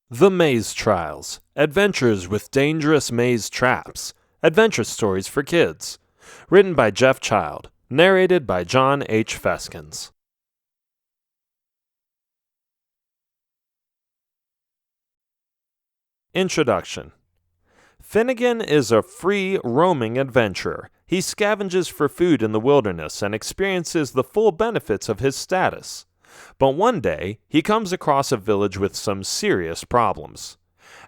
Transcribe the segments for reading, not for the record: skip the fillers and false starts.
The Maze Trials, Adventures with Dangerous Maze Traps, Adventure Stories for Kids. Written by Jeff Child, narrated by John H. Feskins. Introduction. Finnegan is a free, roaming adventurer. He scavenges for food in the wilderness and experiences the full benefits of his status. But one day, he comes across a village with some serious problems.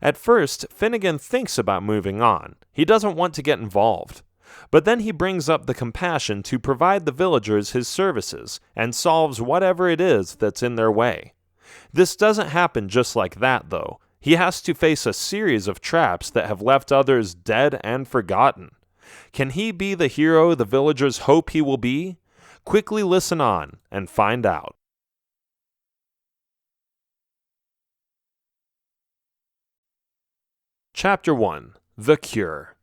At first, Finnegan thinks about moving on. He doesn't want to get involved. But then he brings up the compassion to provide the villagers his services and solves whatever it is that's in their way. This doesn't happen just like that, though. He has to face a series of traps that have left others dead and forgotten. Can he be the hero the villagers hope he will be? Quickly listen on and find out. Chapter 1. The Cure.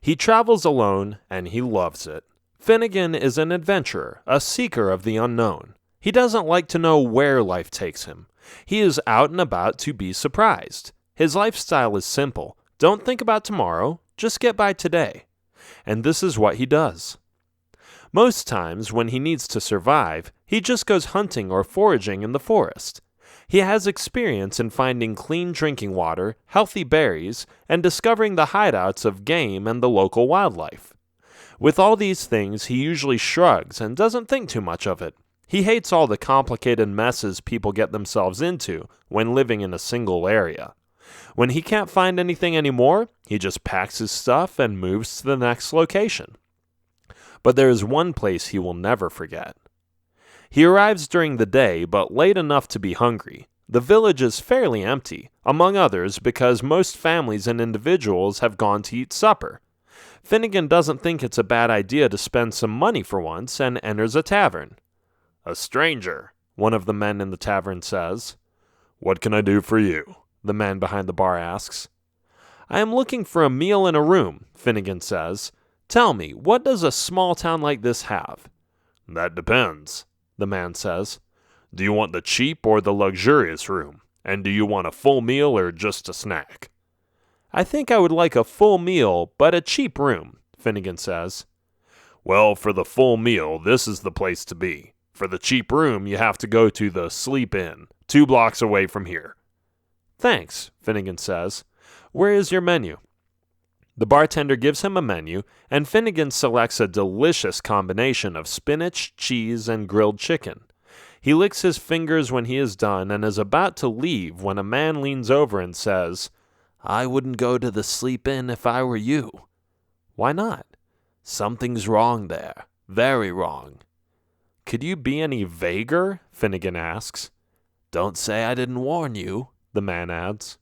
He travels alone, and he loves it. Finnegan is an adventurer, a seeker of the unknown. He doesn't like to know where life takes him. He is out and about to be surprised. His lifestyle is simple. Don't think about tomorrow, just get by today. And this is what he does. Most times, when he needs to survive, he just goes hunting or foraging in the forest. He has experience in finding clean drinking water, healthy berries, and discovering the hideouts of game and the local wildlife. With all these things, he usually shrugs and doesn't think too much of it. He hates all the complicated messes people get themselves into when living in a single area. When he can't find anything anymore, he just packs his stuff and moves to the next location. But there is one place he will never forget. He arrives during the day, but late enough to be hungry. The village is fairly empty, among others because most families and individuals have gone to eat supper. Finnegan doesn't think it's a bad idea to spend some money for once and enters a tavern. "A stranger," one of the men in the tavern says. "What can I do for you?" the man behind the bar asks. "I am looking for a meal and a room," Finnegan says. "Tell me, what does a small town like this have?" "That depends," the man says. "Do you want the cheap or the luxurious room? And do you want a full meal or just a snack?" "I think I would like a full meal, but a cheap room," Finnegan says. "Well, for the full meal, this is the place to be. For the cheap room, you have to go to the Sleep Inn, 2 blocks away from here." "Thanks," Finnegan says. "Where is your menu?" The bartender gives him a menu, and Finnegan selects a delicious combination of spinach, cheese, and grilled chicken. He licks his fingers when he is done and is about to leave when a man leans over and says, "I wouldn't go to the Sleep Inn if I were you." "Why not?" "Something's wrong there. Very wrong." "Could you be any vaguer?" Finnegan asks. "Don't say I didn't warn you," the man adds.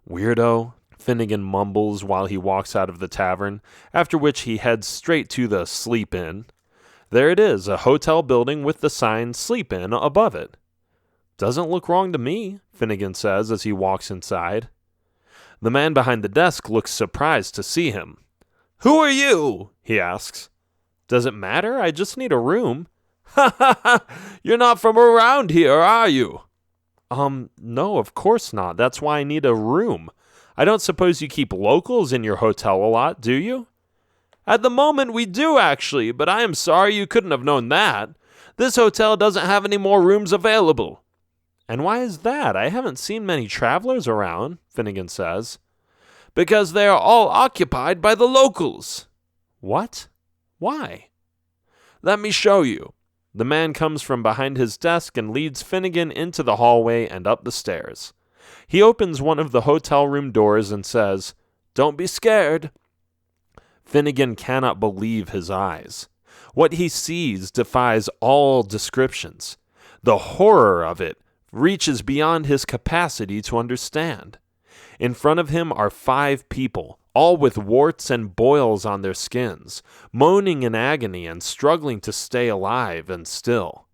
"Weirdo," Finnegan mumbles while he walks out of the tavern, after which he heads straight to the Sleep Inn. There it is, a hotel building with the sign Sleep Inn above it. "Doesn't look wrong to me," Finnegan says as he walks inside. The man behind the desk looks surprised to see him. "Who are you?" he asks. "Does it matter? I just need a room." "Ha ha ha! You're not from around here, are you?" No, of course not. That's why I need a room. I don't suppose you keep locals in your hotel a lot, do you?" "At the moment we do, actually, but I am sorry you couldn't have known that. This hotel doesn't have any more rooms available." "And why is that? I haven't seen many travelers around," Finnegan says. "Because they are all occupied by the locals." "What? Why?" "Let me show you." The man comes from behind his desk and leads Finnegan into the hallway and up the stairs. He opens one of the hotel room doors and says, "Don't be scared." Finnegan cannot believe his eyes. What he sees defies all descriptions. The horror of it reaches beyond his capacity to understand. In front of him are 5 people, all with warts and boils on their skins, moaning in agony and struggling to stay alive and still.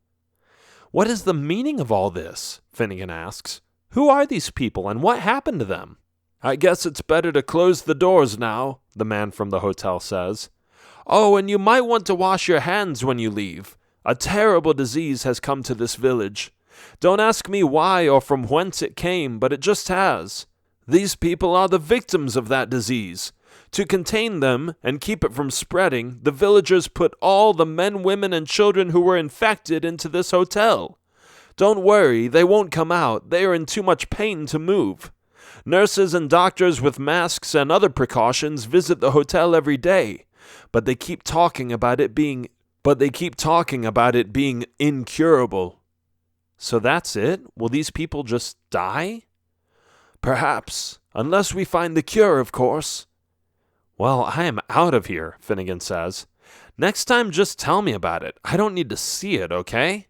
"What is the meaning of all this?" Finnegan asks. "Who are these people, and what happened to them?" "I guess it's better to close the doors now," the man from the hotel says. "Oh, and you might want to wash your hands when you leave. A terrible disease has come to this village. Don't ask me why or from whence it came, but it just has. These people are the victims of that disease. To contain them and keep it from spreading, the villagers put all the men, women, and children who were infected into this hotel. Don't worry, they won't come out. They are in too much pain to move. Nurses and doctors with masks and other precautions visit the hotel every day, but they keep talking about it being incurable. So that's it? Will these people just die? Perhaps, unless we find the cure, of course. Well, I am out of here, Finnegan says. Next time, just tell me about it. I don't need to see it, okay?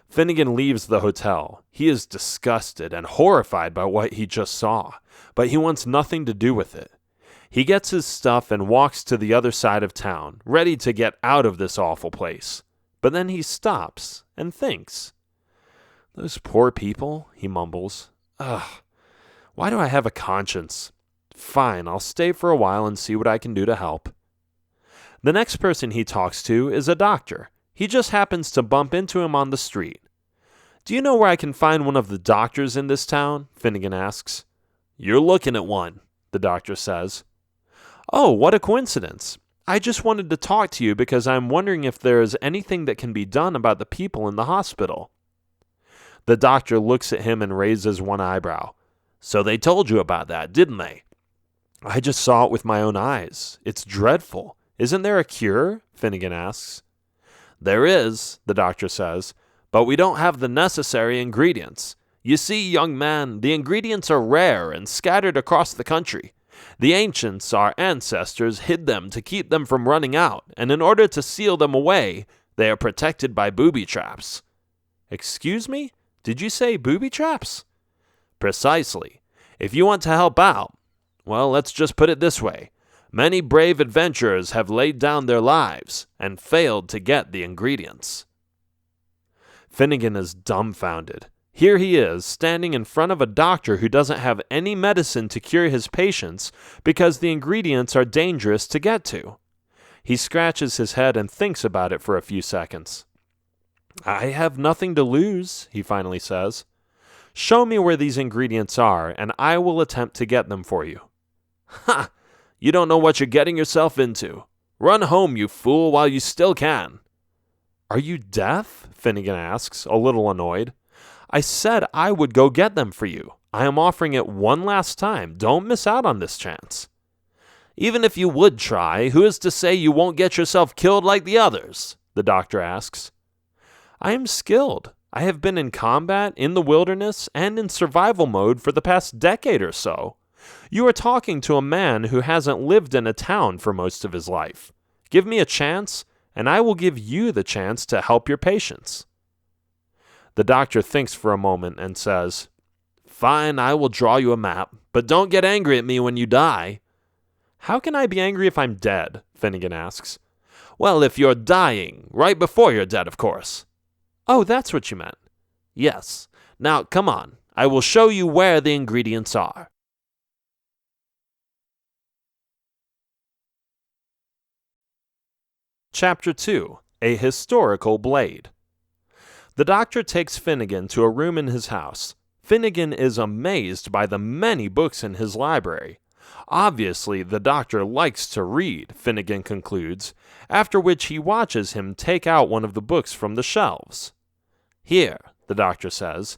Finnegan leaves the hotel. He is disgusted and horrified by what he just saw, but he wants nothing to do with it. He gets his stuff and walks to the other side of town, ready to get out of this awful place. But then he stops and thinks. Those poor people, he mumbles. Ugh, why do I have a conscience? Fine, I'll stay for a while and see what I can do to help. The next person he talks to is a doctor. He just happens to bump into him on the street. Do you know where I can find one of the doctors in this town? Finnegan asks. You're looking at one, the doctor says. Oh, what a coincidence. I just wanted to talk to you because I'm wondering if there is anything that can be done about the people in the hospital. The doctor looks at him and raises one eyebrow. So they told you about that, didn't they? I just saw it with my own eyes. It's dreadful. Isn't there a cure? Finnegan asks. There is, the doctor says, but we don't have the necessary ingredients. You see, young man, the ingredients are rare and scattered across the country. The ancients, our ancestors, hid them to keep them from running out, and in order to seal them away, they are protected by booby traps. Excuse me? Did you say booby traps? Precisely. If you want to help out, well, let's just put it this way. Many brave adventurers have laid down their lives and failed to get the ingredients. Finnegan is dumbfounded. Here he is, standing in front of a doctor who doesn't have any medicine to cure his patients because the ingredients are dangerous to get to. He scratches his head and thinks about it for a few seconds. I have nothing to lose, he finally says. Show me where these ingredients are, and I will attempt to get them for you. Ha! You don't know what you're getting yourself into. Run home, you fool, while you still can. Are you deaf? Finnegan asks, a little annoyed. I said I would go get them for you. I am offering it one last time. Don't miss out on this chance. Even if you would try, who is to say you won't get yourself killed like the others? The doctor asks. I am skilled. I have been in combat, in the wilderness, and in survival mode for the past decade or so. You are talking to a man who hasn't lived in a town for most of his life. Give me a chance, and I will give you the chance to help your patients. The doctor thinks for a moment and says, Fine, I will draw you a map, but don't get angry at me when you die. How can I be angry if I'm dead? Finnegan asks. Well, if you're dying, right before you're dead, of course. Oh, that's what you meant. Yes. Now, come on. I will show you where the ingredients are. Chapter 2. A Historical Blade. The doctor takes Finnegan to a room in his house. Finnegan is amazed by the many books in his library. Obviously, the doctor likes to read, Finnegan concludes, after which he watches him take out one of the books from the shelves. Here, the doctor says,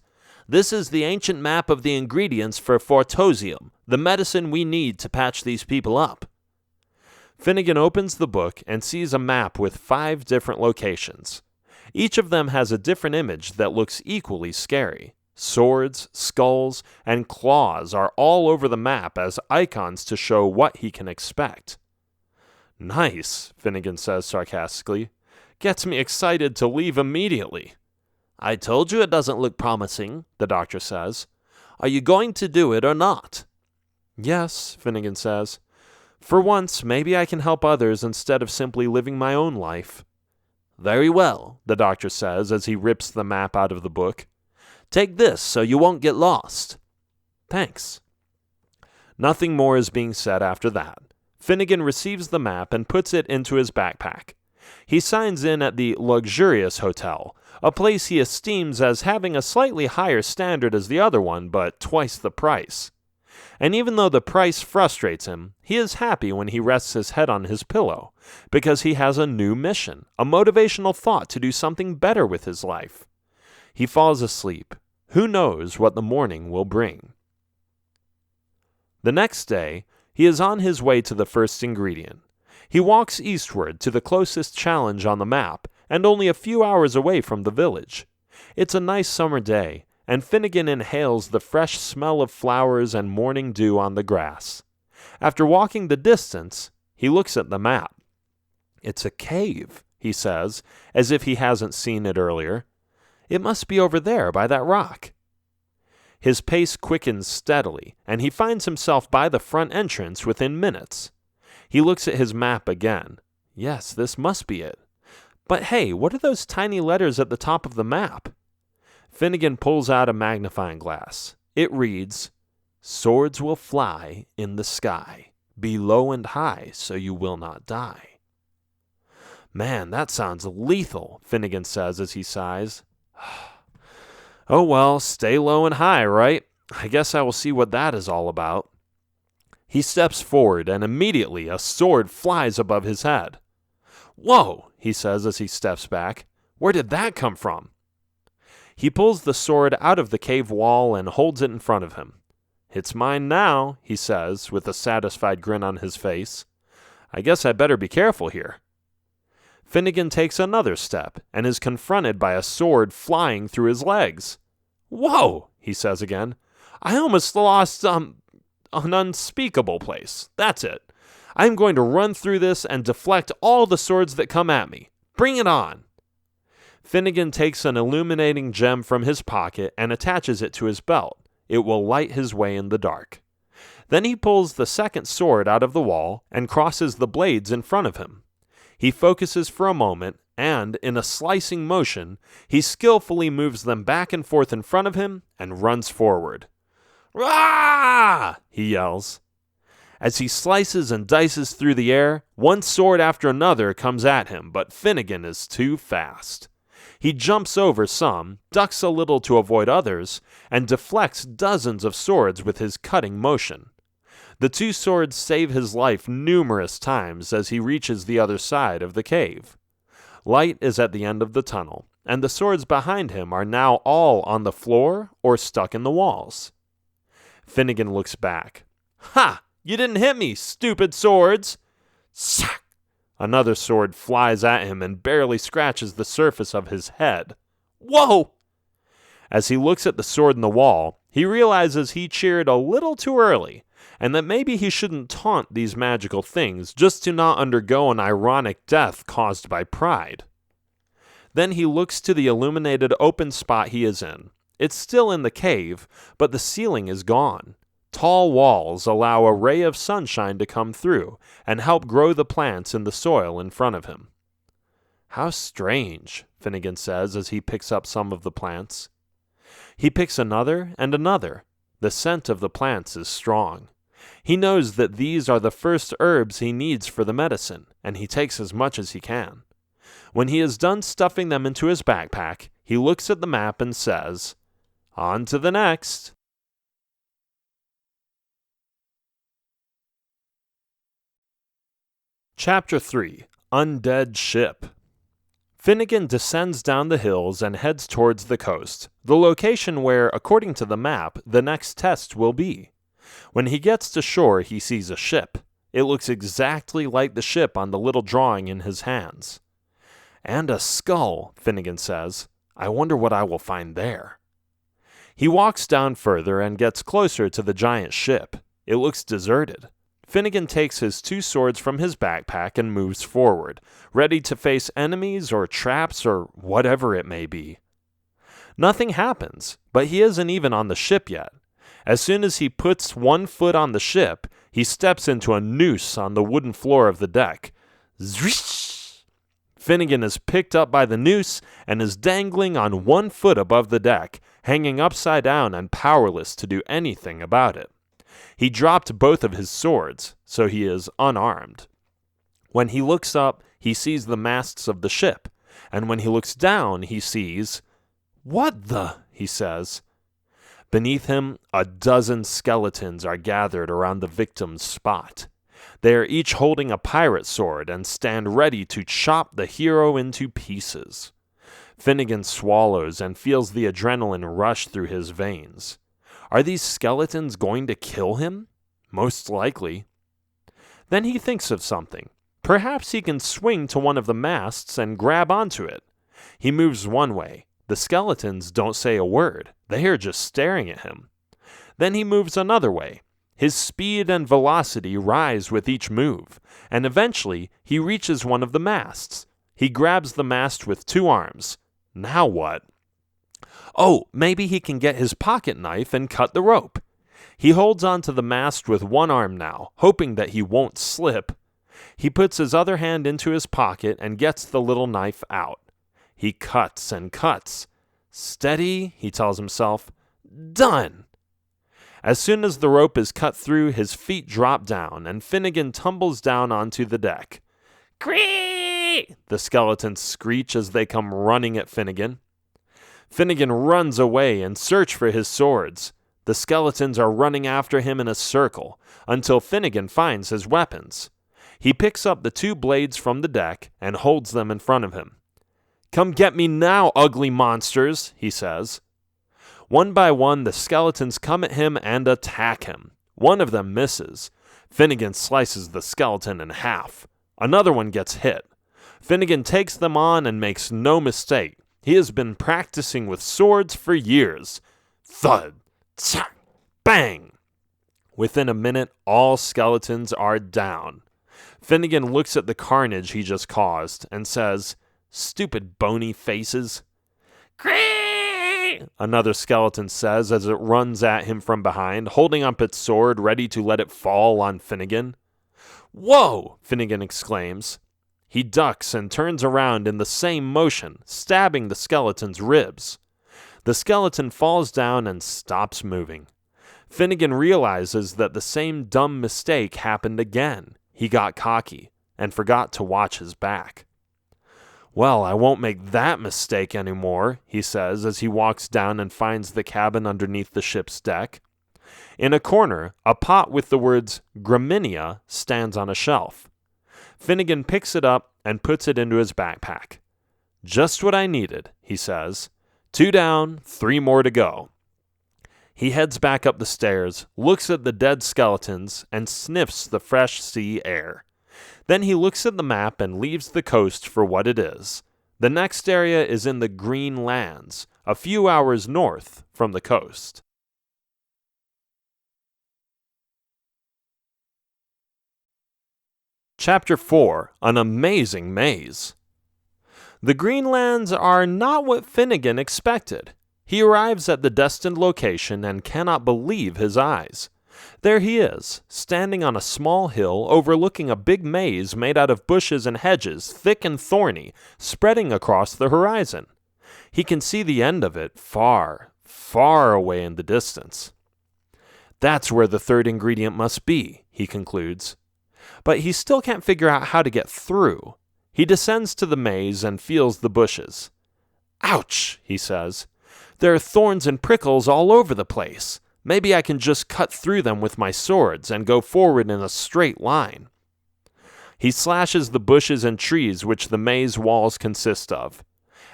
this is the ancient map of the ingredients for phortosium, the medicine we need to patch these people up. Finnegan opens the book and sees a map with 5 different locations. Each of them has a different image that looks equally scary. Swords, skulls, and claws are all over the map as icons to show what he can expect. Nice, Finnegan says sarcastically. Gets me excited to leave immediately. I told you it doesn't look promising, the doctor says. Are you going to do it or not? Yes, Finnegan says. For once, maybe I can help others instead of simply living my own life. Very well, the doctor says as he rips the map out of the book. Take this so you won't get lost. Thanks. Nothing more is being said after that. Finnegan receives the map and puts it into his backpack. He signs in at the luxurious hotel, a place he esteems as having a slightly higher standard as the other one, but twice the price. And even though the price frustrates him, he is happy when he rests his head on his pillow, because he has a new mission, a motivational thought to do something better with his life. He falls asleep. Who knows what the morning will bring? The next day, he is on his way to the first ingredient. He walks eastward to the closest challenge on the map, and only a few hours away from the village. It's a nice summer day, and Finnegan inhales the fresh smell of flowers and morning dew on the grass. After walking the distance, he looks at the map. It's a cave, he says, as if he hasn't seen it earlier. It must be over there by that rock. His pace quickens steadily, and he finds himself by the front entrance within minutes. He looks at his map again. Yes, this must be it. But hey, what are those tiny letters at the top of the map? Finnegan pulls out a magnifying glass. It reads, "Swords will fly in the sky. Be low and high so you will not die." Man, that sounds lethal, Finnegan says as he sighs. Oh well, stay low and high, right? I guess I will see what that is all about. He steps forward, and immediately a sword flies above his head. Whoa, he says as he steps back. Where did that come from? He pulls the sword out of the cave wall and holds it in front of him. It's mine now, he says, with a satisfied grin on his face. I guess I better be careful here. Finnegan takes another step and is confronted by a sword flying through his legs. Whoa, he says again. I almost lost, an unspeakable place. That's it. I'm going to run through this and deflect all the swords that come at me. Bring it on. Finnegan takes an illuminating gem from his pocket and attaches it to his belt. It will light his way in the dark. Then he pulls the second sword out of the wall and crosses the blades in front of him. He focuses for a moment, and, in a slicing motion, he skillfully moves them back and forth in front of him and runs forward. "Rah!" he yells. As he slices and dices through the air, one sword after another comes at him, but Finnegan is too fast. He jumps over some, ducks a little to avoid others, and deflects dozens of swords with his cutting motion. The two swords save his life numerous times as he reaches the other side of the cave. Light is at the end of the tunnel, and the swords behind him are now all on the floor or stuck in the walls. Finnegan looks back. Ha! You didn't hit me, stupid swords! Sack! Another sword flies at him and barely scratches the surface of his head. Whoa! As he looks at the sword in the wall, he realizes he cheered a little too early, and that maybe he shouldn't taunt these magical things just to not undergo an ironic death caused by pride. Then he looks to the illuminated open spot he is in. It's still in the cave, but the ceiling is gone. Tall walls allow a ray of sunshine to come through and help grow the plants in the soil in front of him. How strange, Finnegan says as he picks up some of the plants. He picks another and another. The scent of the plants is strong. He knows that these are the first herbs he needs for the medicine, and he takes as much as he can. When he is done stuffing them into his backpack, he looks at the map and says, "On to the next." Chapter 3. Undead Ship. Finnegan descends down the hills and heads towards the coast, the location where, according to the map, the next test will be. When he gets to shore, he sees a ship. It looks exactly like the ship on the little drawing in his hands. And a skull, Finnegan says. I wonder what I will find there. He walks down further and gets closer to the giant ship. It looks deserted. Finnegan takes his two swords from his backpack and moves forward, ready to face enemies or traps or whatever it may be. Nothing happens, but he isn't even on the ship yet. As soon as he puts one foot on the ship, he steps into a noose on the wooden floor of the deck. Zwish! Finnegan is picked up by the noose and is dangling on 1 foot above the deck, hanging upside down and powerless to do anything about it. He dropped both of his swords, so he is unarmed. When he looks up, he sees the masts of the ship, And when he looks down, he sees, "What the?" he says. Beneath him, a dozen skeletons are gathered around the victim's spot. They are each holding a pirate sword and stand ready to chop the hero into pieces. Finnegan swallows and feels the adrenaline rush through his veins. Are these skeletons going to kill him? Most likely. Then he thinks of something. Perhaps he can swing to one of the masts and grab onto it. He moves one way. The skeletons don't say a word. They are just staring at him. Then he moves another way. His speed and velocity rise with each move, and eventually he reaches one of the masts. He grabs the mast with 2 arms. Now what? Oh, maybe he can get his pocket knife and cut the rope. He holds onto the mast with 1 arm now, hoping that he won't slip. He puts his other hand into his pocket and gets the little knife out. He cuts and cuts. Steady, he tells himself. Done! As soon as the rope is cut through, his feet drop down, and Finnegan tumbles down onto the deck. Cree! The skeletons screech as they come running at Finnegan. Finnegan runs away in search for his swords. The skeletons are running after him in a circle, until Finnegan finds his weapons. He picks up the 2 blades from the deck and holds them in front of him. "Come get me now, ugly monsters," he says. One by one, the skeletons come at him and attack him. One of them misses. Finnegan slices the skeleton in half. Another one gets hit. Finnegan takes them on and makes no mistake. He has been practicing with swords for years. Thud! Tsack! Bang! Within a minute, all skeletons are down. Finnegan looks at the carnage he just caused and says, "Stupid bony faces." "Cree!" another skeleton says as it runs at him from behind, holding up its sword ready to let it fall on Finnegan. "Whoa!" Finnegan exclaims. He ducks and turns around in the same motion, stabbing the skeleton's ribs. The skeleton falls down and stops moving. Finnegan realizes that the same dumb mistake happened again. He got cocky and forgot to watch his back. "Well, I won't make that mistake anymore," he says as he walks down and finds the cabin underneath the ship's deck. In a corner, a pot with the words Graminia stands on a shelf. Finnegan picks it up and puts it into his backpack. "Just what I needed," he says. 2 down, 3 more to go. He heads back up the stairs, looks at the dead skeletons, and sniffs the fresh sea air. Then he looks at the map and leaves the coast for what it is. The next area is in the Green Lands, a few hours north from the coast. Chapter 4: An Amazing Maze. The Greenlands are not what Finnegan expected. He arrives at the destined location and cannot believe his eyes. There he is, standing on a small hill overlooking a big maze made out of bushes and hedges, thick and thorny, spreading across the horizon. He can see the end of it far, far away in the distance. "That's where the 3rd ingredient must be," he concludes. But he still can't figure out how to get through. He descends to the maze and feels the bushes. "Ouch," he says. "There are thorns and prickles all over the place. Maybe I can just cut through them with my swords and go forward in a straight line." He slashes the bushes and trees which the maze walls consist of.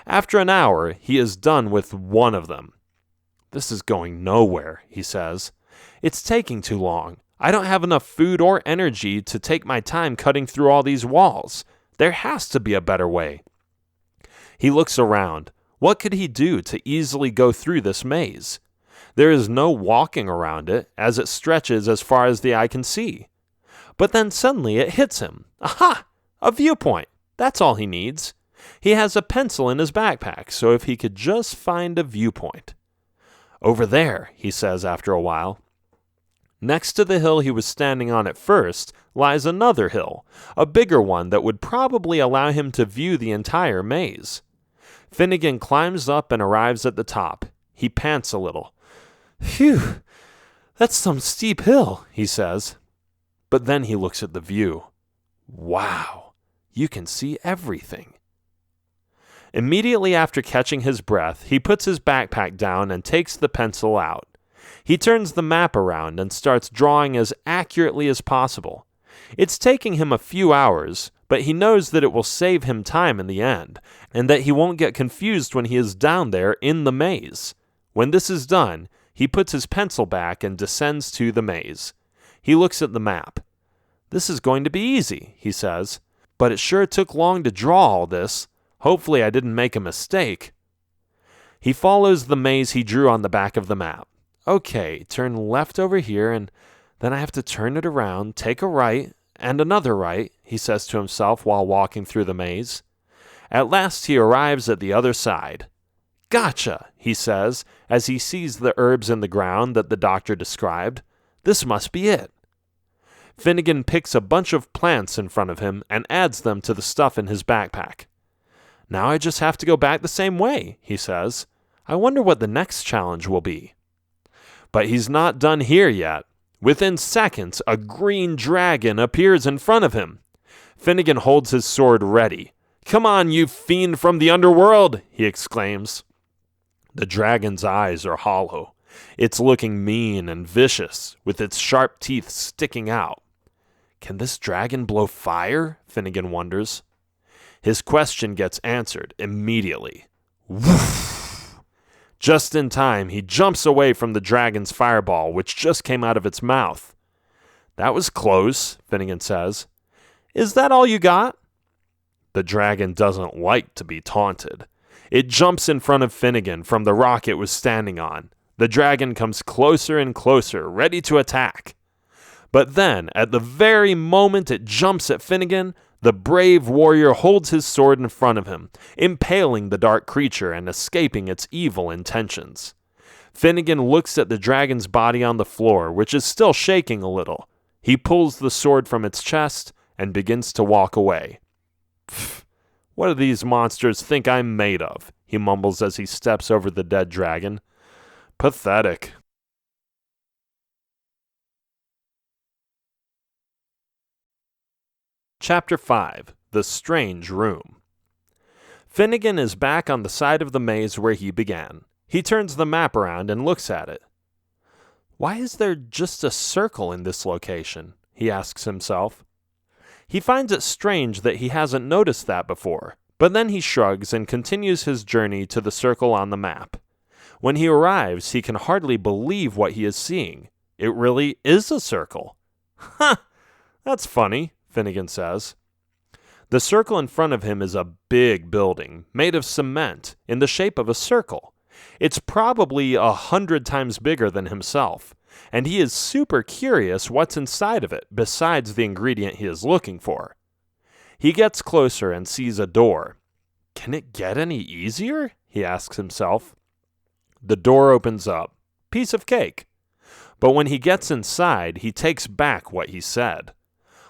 After an hour, he is done with one of them. "This is going nowhere," he says. "It's taking too long. I don't have enough food or energy to take my time cutting through all these walls. There has to be a better way." He looks around. What could he do to easily go through this maze? There is no walking around it, as it stretches as far as the eye can see. But then suddenly it hits him. Aha! A viewpoint. That's all he needs. He has a pencil in his backpack, so if he could just find a viewpoint. "Over there," he says after a while. Next to the hill he was standing on at first lies another hill, a bigger one that would probably allow him to view the entire maze. Finnegan climbs up and arrives at the top. He pants a little. "Phew, that's some steep hill," he says. But then he looks at the view. Wow, you can see everything. Immediately after catching his breath, he puts his backpack down and takes the pencil out. He turns the map around and starts drawing as accurately as possible. It's taking him a few hours, but he knows that it will save him time in the end, and that he won't get confused when he is down there in the maze. When this is done, he puts his pencil back and descends to the maze. He looks at the map. "This is going to be easy," he says, "but it sure took long to draw all this. Hopefully I didn't make a mistake." He follows the maze he drew on the back of the map. "Okay, turn left over here, and then I have to turn it around, take a right, and another right," he says to himself while walking through the maze. At last he arrives at the other side. "Gotcha," he says, as he sees the herbs in the ground that the doctor described. "This must be it." Finnegan picks a bunch of plants in front of him and adds them to the stuff in his backpack. "Now I just have to go back the same way," he says. "I wonder what the next challenge will be." But he's not done here yet. Within seconds, a green dragon appears in front of him. Finnegan holds his sword ready. "Come on, you fiend from the underworld!" he exclaims. The dragon's eyes are hollow. It's looking mean and vicious, with its sharp teeth sticking out. Can this dragon blow fire? Finnegan wonders. His question gets answered immediately. Woof! Just in time, he jumps away from the dragon's fireball, which just came out of its mouth. "That was close," Finnegan says. "Is that all you got?" The dragon doesn't like to be taunted. It jumps in front of Finnegan from the rock it was standing on. The dragon comes closer and closer, ready to attack. But then, at the very moment it jumps at Finnegan, the brave warrior holds his sword in front of him, impaling the dark creature and escaping its evil intentions. Finnegan looks at the dragon's body on the floor, which is still shaking a little. He pulls the sword from its chest and begins to walk away. "Pfft, what do these monsters think I'm made of?" he mumbles as he steps over the dead dragon. "Pathetic." Chapter 5. The Strange Room. Finnegan is back on the side of the maze where he began. He turns the map around and looks at it. Why is there just a circle in this location? He asks himself. He finds it strange that he hasn't noticed that before, but then he shrugs and continues his journey to the circle on the map. When he arrives, he can hardly believe what he is seeing. It really is a circle. "Huh, that's funny," Finnegan says. The circle in front of him is a big building, made of cement, in the shape of a circle. It's probably 100 times bigger than himself, and he is super curious what's inside of it, besides the ingredient he is looking for. He gets closer and sees a door. Can it get any easier? He asks himself. The door opens up. Piece of cake. But when he gets inside, he takes back what he said.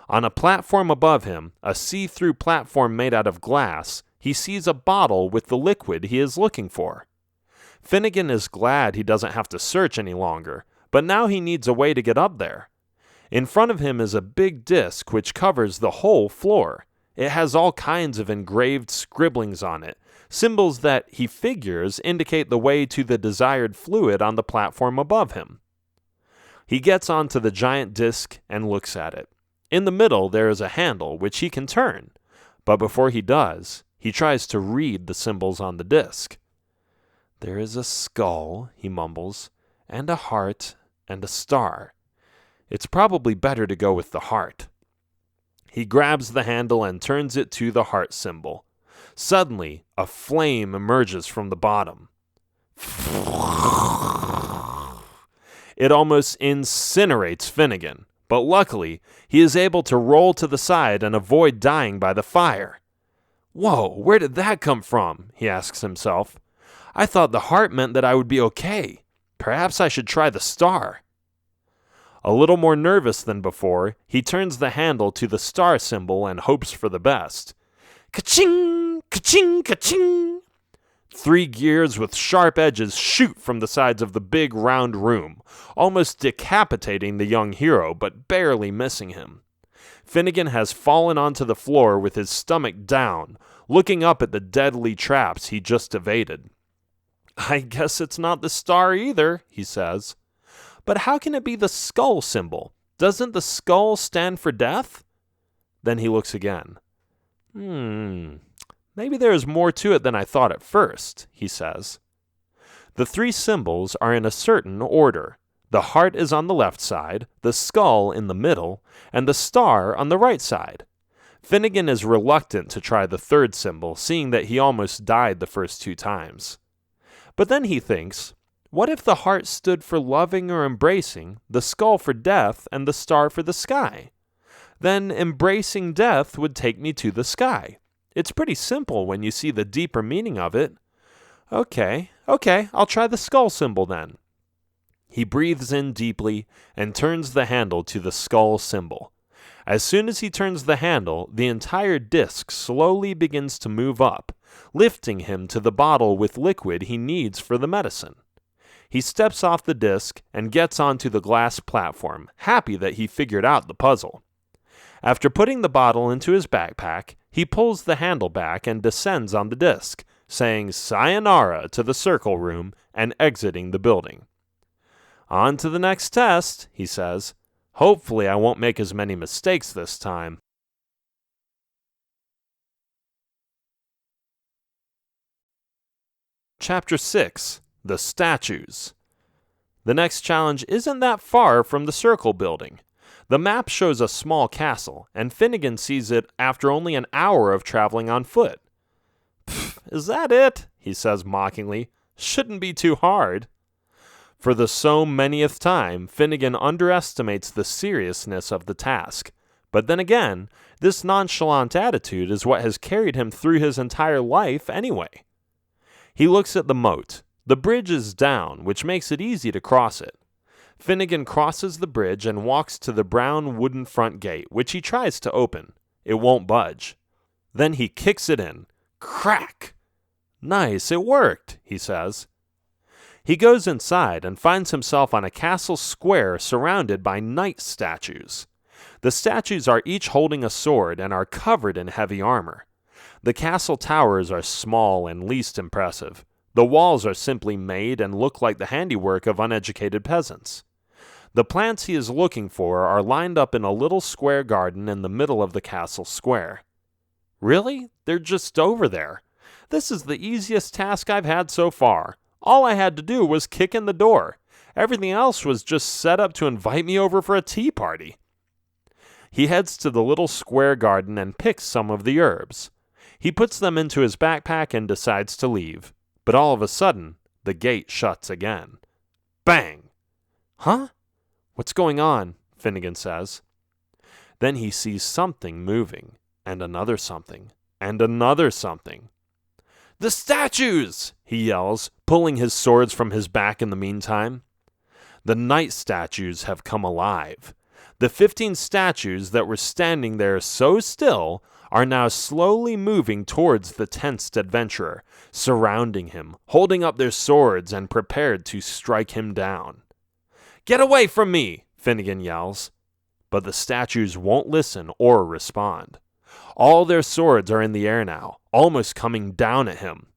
On a platform above him, a see-through platform made out of glass, he sees a bottle with the liquid he is looking for. Finnegan is glad he doesn't have to search any longer, but now he needs a way to get up there. In front of him is a big disc which covers the whole floor. It has all kinds of engraved scribblings on it, symbols that, he figures, indicate the way to the desired fluid on the platform above him. He gets onto the giant disc and looks at it. In the middle there is a handle which he can turn, but before he does, he tries to read the symbols on the disc. There is a skull, he mumbles, and a heart and a star. It's probably better to go with the heart. He grabs the handle and turns it to the heart symbol. Suddenly, a flame emerges from the bottom. It almost incinerates Finnegan. But luckily, he is able to roll to the side and avoid dying by the fire. Whoa, where did that come from? He asks himself. I thought the heart meant that I would be okay. Perhaps I should try the star. A little more nervous than before, he turns the handle to the star symbol and hopes for the best. Ka-ching! Ka-ching! Ka-ching! 3 gears with sharp edges shoot from the sides of the big round room, almost decapitating the young hero, but barely missing him. Finnegan has fallen onto the floor with his stomach down, looking up at the deadly traps he just evaded. "I guess it's not the star either," he says. "But how can it be the skull symbol? Doesn't the skull stand for death?" Then he looks again. Maybe there is more to it than I thought at first," he says. The three symbols are in a certain order. The heart is on the left side, the skull in the middle, and the star on the right side. Finnegan is reluctant to try the third symbol, seeing that he almost died the first 2 times. But then he thinks, what if the heart stood for loving or embracing, the skull for death, and the star for the sky? Then embracing death would take me to the sky. It's pretty simple when you see the deeper meaning of it. Okay, I'll try the skull symbol then. He breathes in deeply and turns the handle to the skull symbol. As soon as he turns the handle, the entire disc slowly begins to move up, lifting him to the bottle with liquid he needs for the medicine. He steps off the disc and gets onto the glass platform, happy that he figured out the puzzle. After putting the bottle into his backpack, he pulls the handle back and descends on the disc, saying sayonara to the circle room and exiting the building. "On to the next test," he says. "Hopefully I won't make as many mistakes this time." Chapter 6. The Statues. The next challenge isn't that far from the circle building. The map shows a small castle, and Finnegan sees it after only an hour of traveling on foot. "Is that it?" he says mockingly. "Shouldn't be too hard." For the so manyth time, Finnegan underestimates the seriousness of the task. But then again, this nonchalant attitude is what has carried him through his entire life anyway. He looks at the moat. The bridge is down, which makes it easy to cross it. Finnegan crosses the bridge and walks to the brown wooden front gate, which he tries to open. It won't budge. Then he kicks it in. Crack! "Nice, it worked," he says. He goes inside and finds himself on a castle square surrounded by knight statues. The statues are each holding a sword and are covered in heavy armor. The castle towers are small and least impressive. The walls are simply made and look like the handiwork of uneducated peasants. The plants he is looking for are lined up in a little square garden in the middle of the castle square. Really? They're just over there. This is the easiest task I've had so far. All I had to do was kick in the door. Everything else was just set up to invite me over for a tea party. He heads to the little square garden and picks some of the herbs. He puts them into his backpack and decides to leave. But all of a sudden, the gate shuts again. Bang! "Huh? What's going on?" Finnegan says. Then he sees something moving, and another something, and another something. "The statues!" he yells, pulling his swords from his back in the meantime. The knight statues have come alive. The 15 statues that were standing there so still are now slowly moving towards the tensed adventurer, surrounding him, holding up their swords and prepared to strike him down. "Get away from me!" Finnegan yells. But the statues won't listen or respond. All their swords are in the air now, almost coming down at him.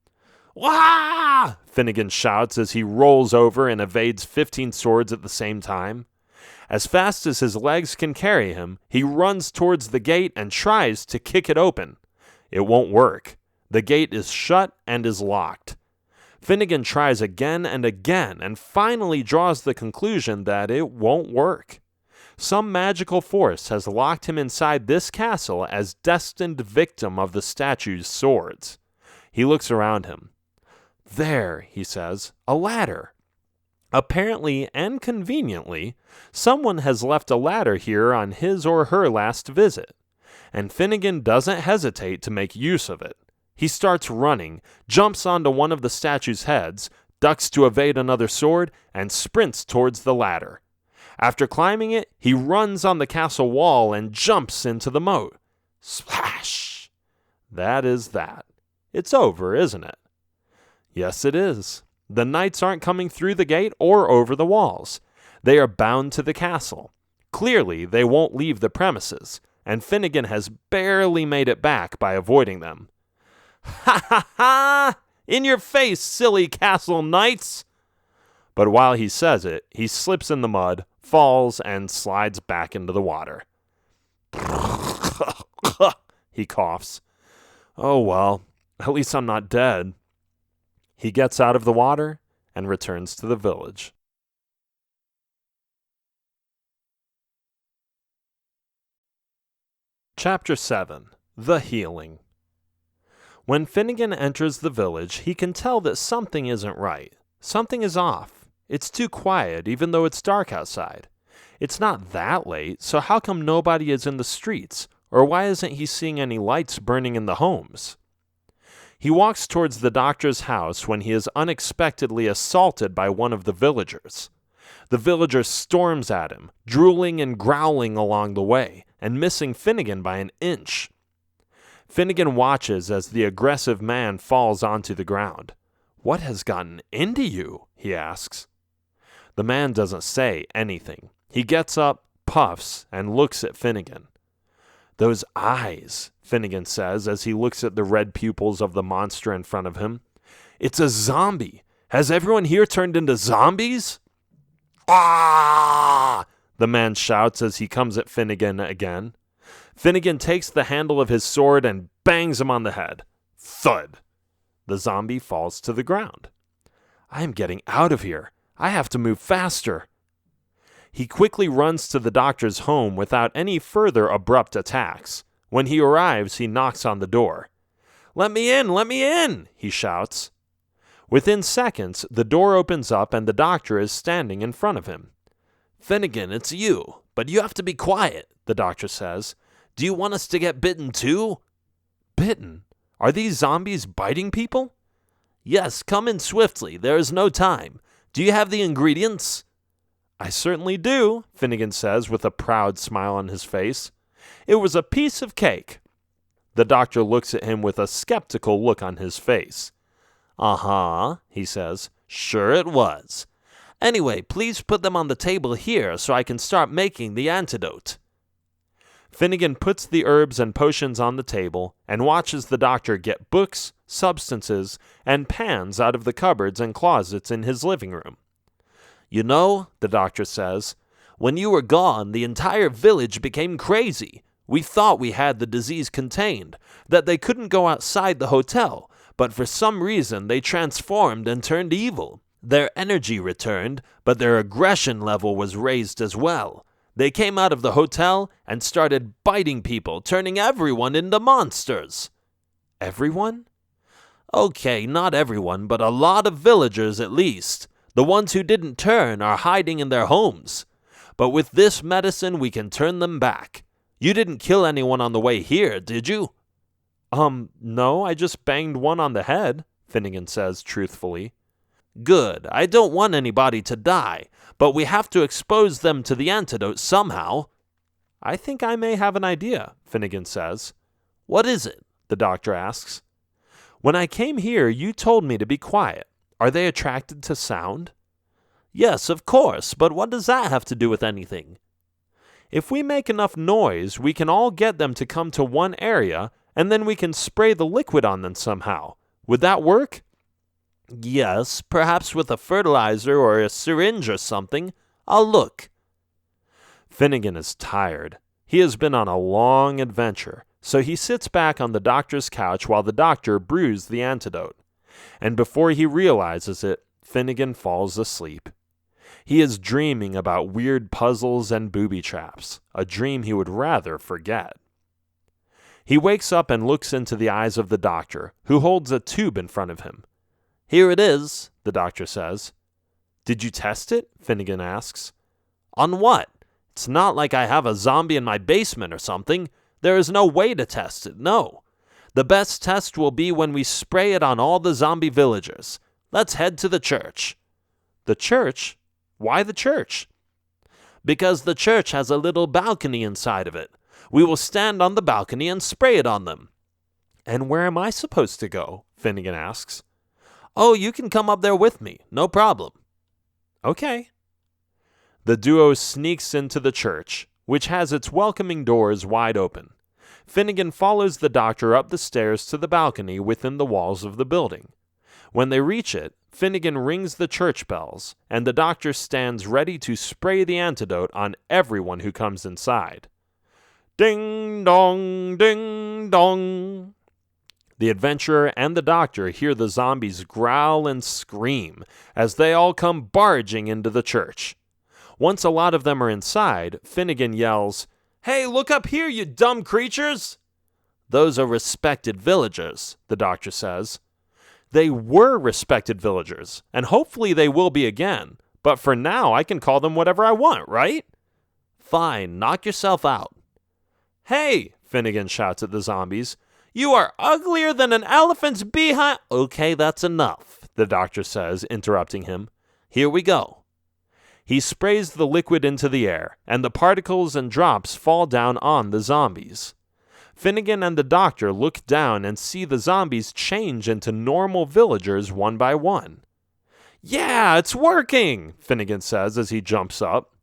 "Wah!" Finnegan shouts as he rolls over and evades 15 swords at the same time. As fast as his legs can carry him, he runs towards the gate and tries to kick it open. It won't work. The gate is shut and is locked. Finnegan tries again and again and finally draws the conclusion that it won't work. Some magical force has locked him inside this castle as destined victim of the statue's swords. He looks around him. "There," he says, "a ladder." Apparently and conveniently, someone has left a ladder here on his or her last visit, and Finnegan doesn't hesitate to make use of it. He starts running, jumps onto one of the statue's heads, ducks to evade another sword, and sprints towards the ladder. After climbing it, he runs on the castle wall and jumps into the moat. Splash! That is that. It's over, isn't it? Yes, it is. The knights aren't coming through the gate or over the walls. They are bound to the castle. Clearly, they won't leave the premises, and Finnegan has barely made it back by avoiding them. Ha ha ha! In your face, silly castle knights! But while he says it, he slips in the mud, falls, and slides back into the water. He coughs. Oh well, at least I'm not dead. He gets out of the water and returns to the village. Chapter 7. The Healing. When Finnegan enters the village, he can tell that something isn't right. Something is off. It's too quiet, even though it's dark outside. It's not that late, so how come nobody is in the streets? Or why isn't he seeing any lights burning in the homes? He walks towards the doctor's house when he is unexpectedly assaulted by one of the villagers. The villager storms at him, drooling and growling along the way, and missing Finnegan by an inch. Finnegan watches as the aggressive man falls onto the ground. "What has gotten into you?" he asks. The man doesn't say anything. He gets up, puffs, and looks at Finnegan. "Those eyes," Finnegan says as he looks at the red pupils of the monster in front of him. "It's a zombie. Has everyone here turned into zombies?" "Ah!" the man shouts as he comes at Finnegan again. Finnegan takes the handle of his sword and bangs him on the head. Thud! The zombie falls to the ground. "I am getting out of here. I have to move faster." He quickly runs to the doctor's home without any further abrupt attacks. When he arrives, he knocks on the door. "Let me in! Let me in!" he shouts. Within seconds, the door opens up and the doctor is standing in front of him. "Finnegan, it's you, but you have to be quiet," the doctor says. "Do you want us to get bitten too?" "Bitten? Are these zombies biting people?" "Yes, come in swiftly. There is no time. Do you have the ingredients?" "I certainly do," Finnegan says with a proud smile on his face. "It was a piece of cake." The doctor looks at him with a skeptical look on his face. "Uh-huh," he says. "Sure it was. Anyway, please put them on the table here so I can start making the antidote." Finnegan puts the herbs and potions on the table and watches the doctor get books, substances, and pans out of the cupboards and closets in his living room. "You know," the doctor says, "when you were gone, the entire village became crazy. We thought we had the disease contained, that they couldn't go outside the hotel, but for some reason they transformed and turned evil. Their energy returned, but their aggression level was raised as well. They came out of the hotel and started biting people, turning everyone into monsters." "Everyone?" "Okay, not everyone, but a lot of villagers at least. The ones who didn't turn are hiding in their homes. But with this medicine, we can turn them back. You didn't kill anyone on the way here, did you?" No, I just banged one on the head," Finnegan says truthfully. "Good. I don't want anybody to die, but we have to expose them to the antidote somehow." "I think I may have an idea," Finnegan says. "What is it?" the doctor asks. "When I came here, you told me to be quiet. Are they attracted to sound?" "Yes, of course, but what does that have to do with anything?" "If we make enough noise, we can all get them to come to one area, and then we can spray the liquid on them somehow. Would that work?" "Yes, perhaps with a fertilizer or a syringe or something. I'll look." Finnegan is tired. He has been on a long adventure, so he sits back on the doctor's couch while the doctor brews the antidote. And before he realizes it, Finnegan falls asleep. He is dreaming about weird puzzles and booby traps, a dream he would rather forget. He wakes up and looks into the eyes of the doctor, who holds a tube in front of him. "Here it is," the doctor says. "Did you test it?" Finnegan asks. "On what? It's not like I have a zombie in my basement or something. There is no way to test it, no. The best test will be when we spray it on all the zombie villagers. Let's head to the church." "The church? Why the church?" "Because the church has a little balcony inside of it. We will stand on the balcony and spray it on them." "And where am I supposed to go?" Finnegan asks. "Oh, you can come up there with me. No problem." "Okay." The duo sneaks into the church, which has its welcoming doors wide open. Finnegan follows the doctor up the stairs to the balcony within the walls of the building. When they reach it, Finnegan rings the church bells, and the doctor stands ready to spray the antidote on everyone who comes inside. Ding dong, ding dong. The adventurer and the doctor hear the zombies growl and scream as they all come barging into the church. Once a lot of them are inside, Finnegan yells, "Hey, look up here, you dumb creatures!" "Those are respected villagers," the doctor says. They were respected villagers, and hopefully they will be again, but for now I can call them whatever I want, right? Fine, knock yourself out. Hey, Finnegan shouts at the zombies, you are uglier than an elephant's behind. Okay, that's enough, the doctor says, interrupting him. Here we go. He sprays the liquid into the air, and the particles and drops fall down on the zombies. Finnegan and the doctor look down and see the zombies change into normal villagers one by one. Yeah, it's working, Finnegan says as he jumps up.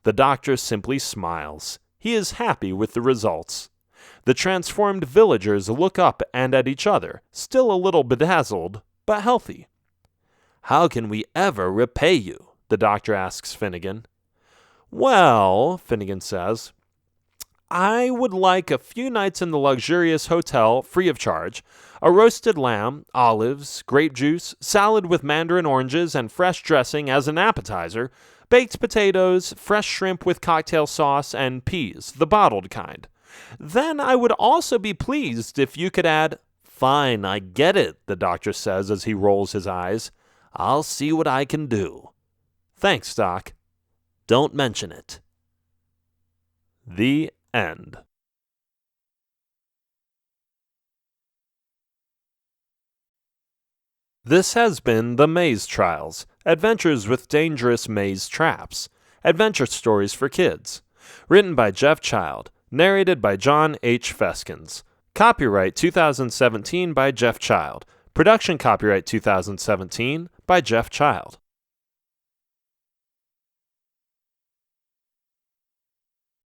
The doctor simply smiles. He is happy with the results. The transformed villagers look up and at each other, still a little bedazzled, but healthy. How can we ever repay you? The doctor asks Finnegan. Well, Finnegan says, I would like a few nights in the luxurious hotel free of charge, a roasted lamb, olives, grape juice, salad with mandarin oranges and fresh dressing as an appetizer, baked potatoes, fresh shrimp with cocktail sauce, and peas, the bottled kind. Then I would also be pleased if you could add, Fine, I get it, the doctor says as he rolls his eyes. I'll see what I can do. Thanks, Doc. Don't mention it. The end. This has been The Maze Trials, Adventures with Dangerous Maze Traps, Adventure Stories for Kids, written by Jeff Child, narrated by John H. Feskins. Copyright 2017 by Jeff Child. Production copyright 2017 by Jeff Child.